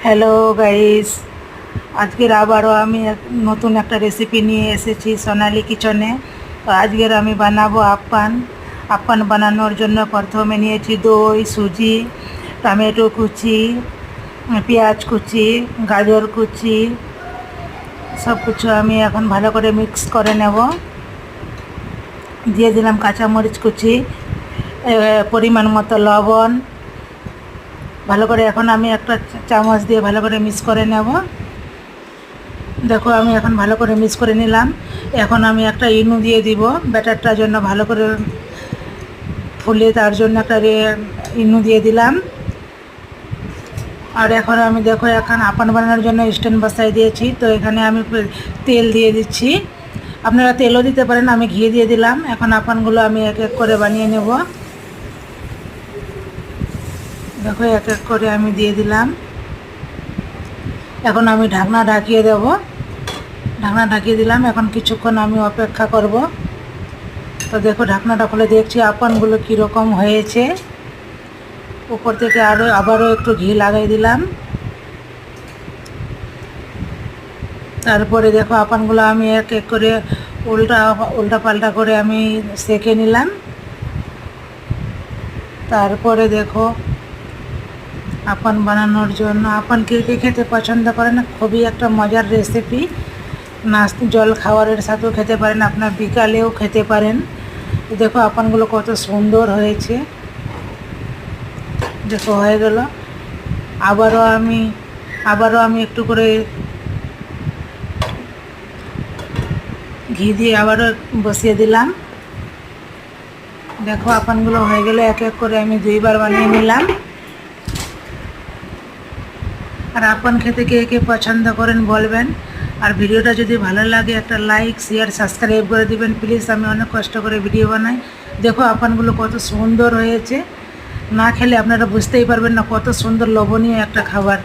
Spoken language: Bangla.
হ্যালো গাইস, আজকের আবারও আমি নতুন একটা রেসিপি নিয়ে এসেছি সোনালি কিচেনে। তো আজকের আমি বানাবো আপ্পান। আপ্পান বানানোর জন্য প্রথমে নিয়েছি দই, সুজি, টমেটো কুচি, পেঁয়াজ কুচি, গাজর কুচি, সব কিছু আমি এখন ভালো করে মিক্স করে নেব। দিয়ে দিলাম কাঁচামরিচ কুচি, পরিমাণ মতো লবণ। ভালো করে এখন আমি একটা চামচ দিয়ে ভালো করে মিক্স করে নেব। দেখো আমি এখন ভালো করে মিক্স করে নিলাম। এখন আমি একটা ইনু দিয়ে দিব ব্যাটারটার জন্য, ভালো করে ফুলে তার জন্য একটা ইনু দিয়ে দিলাম। আর এখন আমি দেখো এখন আপ্পান বানানোর জন্য স্ট্যান্ড বসাই দিয়েছি। তো এখানে আমি তেল দিয়ে দিচ্ছি, আপনারা তেলও দিতে পারেন, আমি ঘি দিয়ে দিলাম। এখন আপ্পানগুলো আমি এক এক করে বানিয়ে নেব। দেখো এক এক করে আমি দিয়ে দিলাম। এখন আমি ঢাকনা ঢাকিয়ে দেব। ঢাকনা ঢাকিয়ে দিলাম, এখন কিছুক্ষণ আমি অপেক্ষা করব। তো দেখো ঢাকনাটা খুলে দেখছি আপ্পানগুলো কীরকম হয়েছে। উপর থেকে আবারও একটু ঘি লাগাই দিলাম। তারপরে দেখো আপ্পানগুলো আমি এক এক করে উল্টা পাল্টা করে আমি সেঁকে নিলাম। তারপরে দেখো আপ্পান বানানোর জন্য, আপ্পান কে কে খেতে পছন্দ করেন, খুবই একটা মজার রেসিপি। জল খাবারের সাথেও খেতে পারেন, আপনার বিকালেও খেতে পারেন। দেখো আপ্পানগুলো কত সুন্দর হয়েছে। দেখো হয়ে গেল। আবারও আমি একটু করে ঘি দিয়ে আবারও বসিয়ে দিলাম। দেখো আপ্পানগুলো হয়ে গেলে এক এক করে আমি দুইবার বানিয়ে নিলাম। আর আপ্পান খেতে কে কে পছন্দ করেন বলবেন। আর ভিডিওটা যদি ভালো লাগে একটা লাইক, শেয়ার, সাবস্ক্রাইব করে দিবেন প্লিজ। আমি অনেক কষ্ট করে ভিডিও বানাই। দেখো আপ্পানগুলো কত সুন্দর হয়েছে, না খেলে আপনারা বুঝতেই পারবেন না কত সুন্দর লোভনীয় একটা খাবার।